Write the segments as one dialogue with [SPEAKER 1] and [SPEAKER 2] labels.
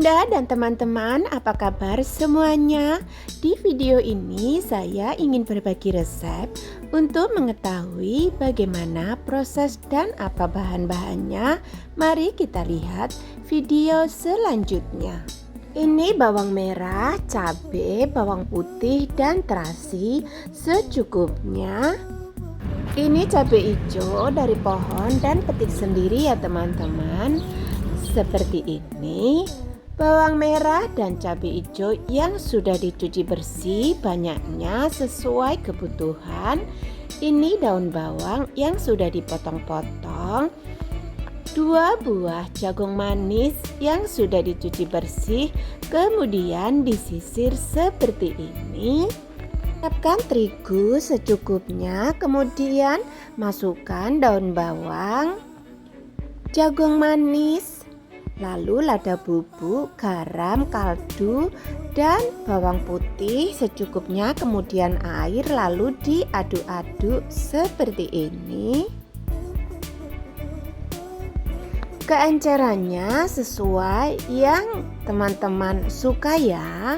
[SPEAKER 1] Bunda dan teman-teman, apa kabar semuanya? Di video ini saya ingin berbagi resep untuk mengetahui bagaimana proses dan apa bahan-bahannya. Mari kita lihat video selanjutnya. Ini bawang merah, cabai, bawang putih, dan terasi secukupnya. Ini cabai hijau dari pohon dan petik sendiri ya teman-teman. Seperti ini. Bawang merah dan cabai hijau yang sudah dicuci bersih banyaknya sesuai kebutuhan. Ini daun bawang yang sudah dipotong-potong. 2 buah jagung manis yang sudah dicuci bersih kemudian disisir seperti ini. Siapkan terigu secukupnya, kemudian masukkan daun bawang, jagung manis, lalu lada bubuk, garam, kaldu, dan bawang putih secukupnya, kemudian air, lalu diaduk-aduk seperti ini. Keencerannya sesuai yang teman-teman suka ya.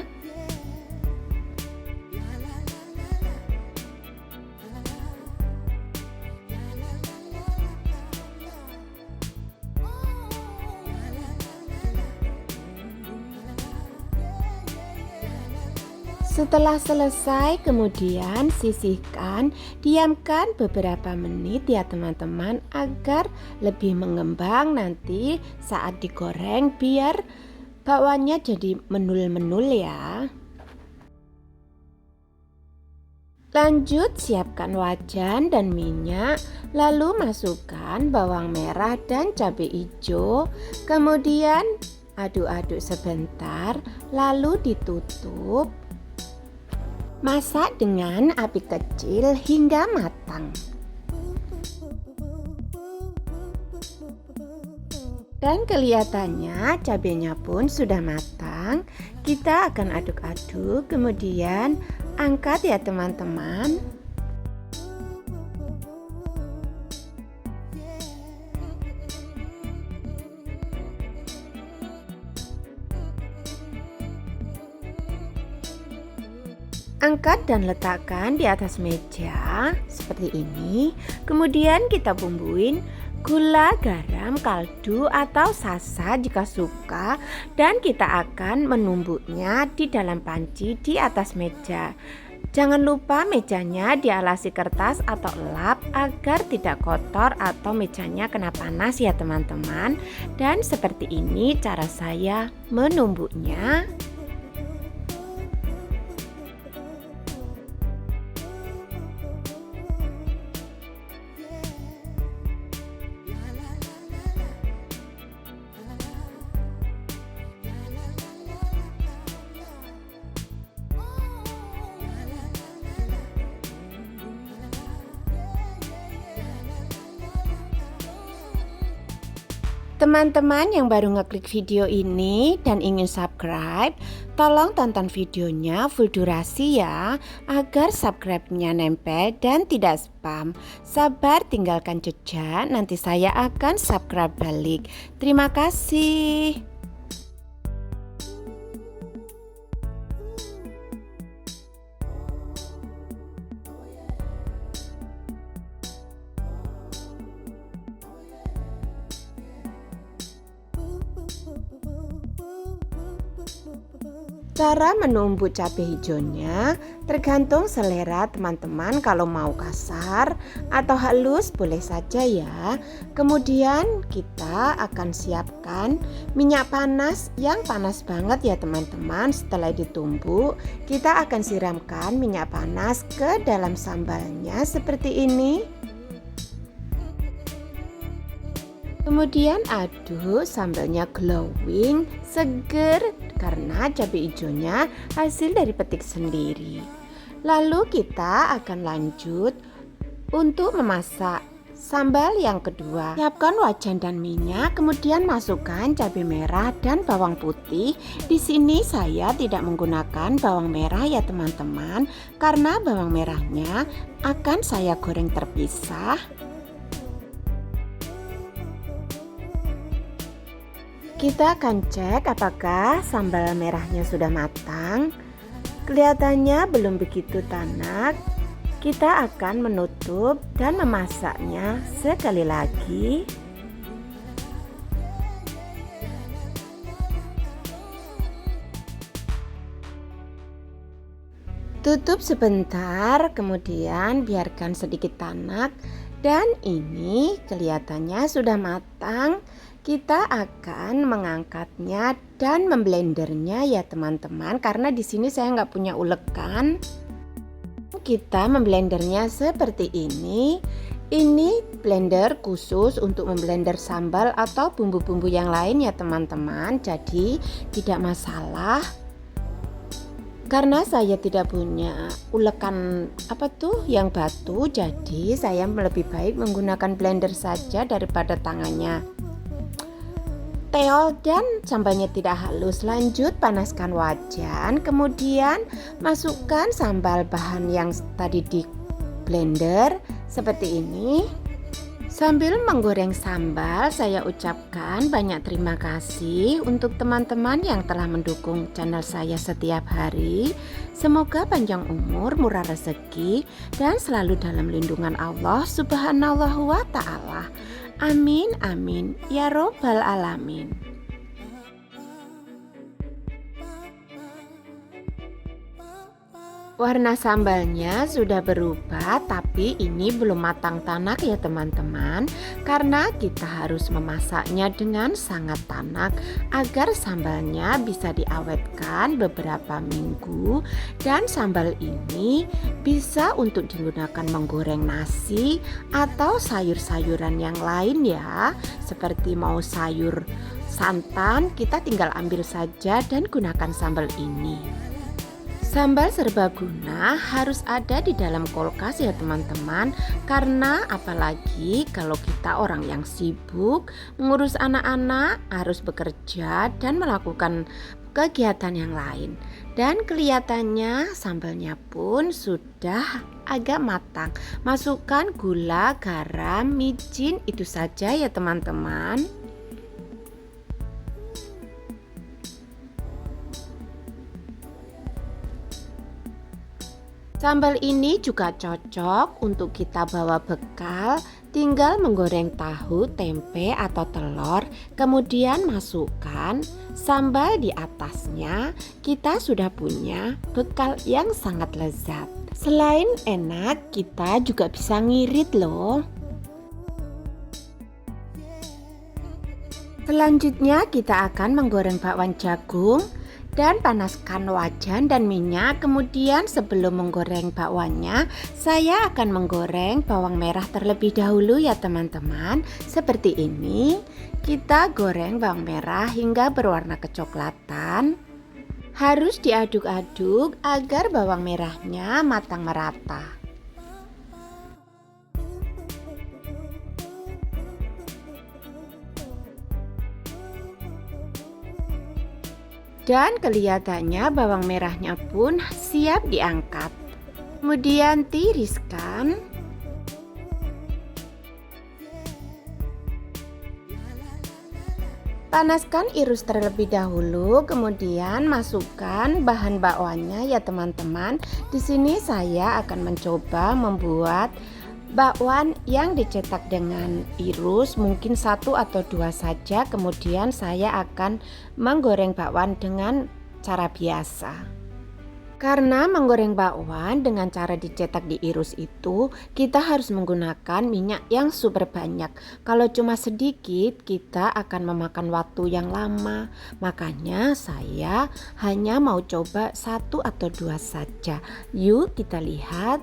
[SPEAKER 1] Setelah selesai, kemudian sisihkan, diamkan beberapa menit ya teman-teman agar lebih mengembang nanti saat digoreng biar bakwannya jadi menul-menul ya. Lanjut siapkan wajan dan minyak, lalu masukkan bawang merah dan cabai hijau, kemudian aduk-aduk sebentar, lalu ditutup. Masak dengan api kecil hingga matang. Dan kelihatannya cabenya pun sudah matang. Kita akan aduk-aduk, kemudian angkat ya teman-teman. Angkat dan letakkan di atas meja seperti ini. Kemudian kita bumbuin gula, garam, kaldu atau sasa jika suka, dan kita akan menumbuknya di dalam panci di atas meja. Jangan lupa mejanya dialasi kertas atau lap agar tidak kotor atau mejanya kena panas ya teman-teman. Dan seperti ini cara saya menumbuknya. Teman-teman yang baru ngeklik video ini dan ingin subscribe, tolong tonton videonya full durasi ya, agar subscribe-nya nempel dan tidak spam. Sabar tinggalkan jejak, nanti saya akan subscribe balik. Terima kasih. Cara menumbuk cabai hijaunya tergantung selera teman-teman, kalau mau kasar atau halus boleh saja ya. Kemudian kita akan siapkan minyak panas yang panas banget ya teman-teman. Setelah ditumbuk, kita akan siramkan minyak panas ke dalam sambalnya seperti ini. Kemudian aduk sambalnya glowing, seger karena cabai hijaunya hasil dari petik sendiri. Lalu kita akan lanjut untuk memasak sambal yang kedua. Siapkan wajan dan minyak, kemudian masukkan cabai merah dan bawang putih. Di sini saya tidak menggunakan bawang merah ya teman-teman, karena bawang merahnya akan saya goreng terpisah. Kita akan cek apakah sambal merahnya sudah matang. Kelihatannya belum begitu tanak. Kita akan menutup dan memasaknya sekali lagi. Tutup sebentar, kemudian biarkan sedikit tanak. Dan ini kelihatannya sudah matang. Kita akan mengangkatnya dan memblendernya ya teman-teman, karena di sini saya nggak punya ulekan. Kita memblendernya seperti ini. Ini blender khusus untuk memblender sambal atau bumbu-bumbu yang lain ya teman-teman. Jadi tidak masalah. Karena saya tidak punya ulekan yang batu, jadi saya lebih baik menggunakan blender saja daripada tangannya teol dan sambalnya tidak halus. Lanjut panaskan wajan, kemudian masukkan sambal bahan yang tadi di blender seperti ini. Sambil menggoreng sambal, saya ucapkan banyak terima kasih untuk teman-teman yang telah mendukung channel saya setiap hari. Semoga panjang umur, murah rezeki, dan selalu dalam lindungan Allah Subhanahu wa Ta'ala. Amin, amin, ya Robbal Alamin. Warna sambalnya sudah berubah, tapi ini belum matang tanak ya teman-teman, karena kita harus memasaknya dengan sangat tanak agar sambalnya bisa diawetkan beberapa minggu. Dan sambal ini bisa untuk digunakan menggoreng nasi atau sayur-sayuran yang lain ya, seperti mau sayur santan, kita tinggal ambil saja dan gunakan sambal ini. Sambal serbaguna harus ada di dalam kulkas ya teman-teman, karena apalagi kalau kita orang yang sibuk mengurus anak-anak, harus bekerja dan melakukan kegiatan yang lain. Dan kelihatannya sambalnya pun sudah agak matang. Masukkan gula, garam, micin, itu saja ya teman-teman. Sambal ini juga cocok untuk kita bawa bekal, tinggal menggoreng tahu, tempe atau telur, kemudian masukkan sambal di atasnya. Kita sudah punya bekal yang sangat lezat. Selain enak, kita juga bisa ngirit loh. Selanjutnya kita akan menggoreng bakwan jagung. Dan panaskan wajan dan minyak. Kemudian sebelum menggoreng bakwannya, saya akan menggoreng bawang merah terlebih dahulu ya teman-teman. Seperti ini, kita goreng bawang merah hingga berwarna kecoklatan. Harus diaduk-aduk agar bawang merahnya matang merata. Dan kelihatannya bawang merahnya pun siap diangkat. Kemudian tiriskan. Panaskan irus terlebih dahulu, kemudian masukkan bahan bakwannya ya teman-teman. Di sini saya akan mencoba membuat bakwan yang dicetak dengan irus, mungkin 1 atau 2 saja. Kemudian saya akan menggoreng bakwan dengan cara biasa. Karena menggoreng bakwan dengan cara dicetak di irus itu, kita harus menggunakan minyak yang super banyak. Kalau cuma sedikit, kita akan memakan waktu yang lama. Makanya saya hanya mau coba 1 atau 2 saja. Yuk kita lihat.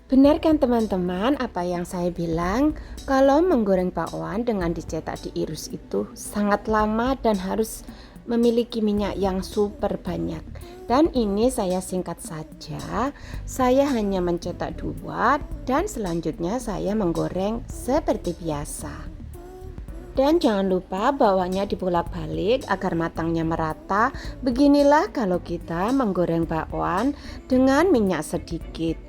[SPEAKER 1] Benar kan teman-teman apa yang saya bilang? Kalau menggoreng bakwan dengan dicetak di irus itu sangat lama dan harus memiliki minyak yang super banyak. Dan ini saya singkat saja. Saya hanya mencetak 2 dan selanjutnya saya menggoreng seperti biasa. Dan jangan lupa bawahnya dibolak-balik agar matangnya merata. Beginilah kalau kita menggoreng bakwan dengan minyak sedikit.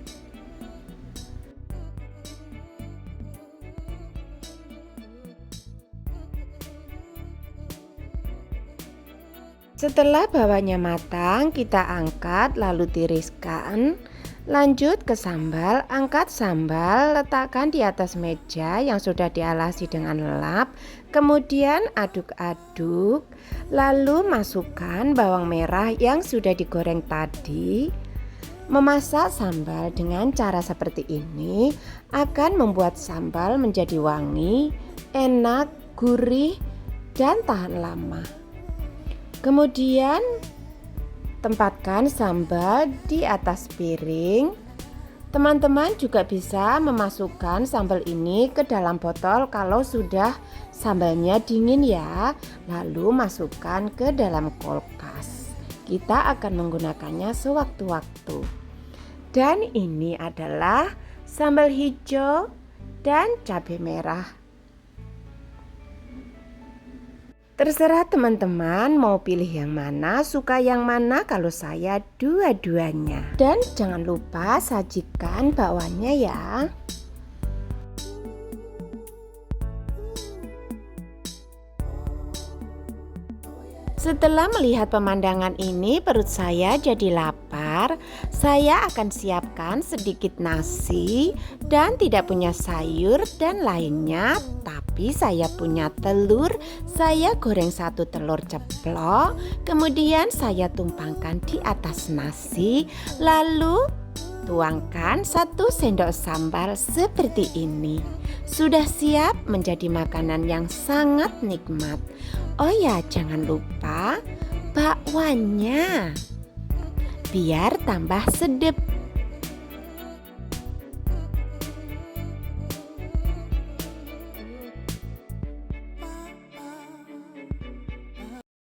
[SPEAKER 1] Setelah bawahnya matang, kita angkat lalu tiriskan. Lanjut ke sambal, angkat sambal, letakkan di atas meja yang sudah dialasi dengan lap. Kemudian aduk-aduk, lalu masukkan bawang merah yang sudah digoreng tadi. Memasak sambal dengan cara seperti ini akan membuat sambal menjadi wangi, enak, gurih, dan tahan lama. Kemudian tempatkan sambal di atas piring. Teman-teman juga bisa memasukkan sambal ini ke dalam botol kalau sudah sambalnya dingin ya. Lalu masukkan ke dalam kulkas. Kita akan menggunakannya sewaktu-waktu. Dan ini adalah sambal hijau dan cabai merah. Terserah teman-teman mau pilih yang mana, suka yang mana. Kalau saya dua-duanya. Dan jangan lupa sajikan bakwannya ya. Setelah melihat pemandangan ini, perut saya jadi lapar. Saya akan siapkan sedikit nasi dan tidak punya sayur dan lainnya. Tapi saya punya telur. Saya goreng 1 telur ceplok. Kemudian saya tumpangkan di atas nasi. Lalu tuangkan 1 sendok sambal seperti ini. Sudah siap menjadi makanan yang sangat nikmat. Oh ya, jangan lupa bakwannya biar tambah sedap.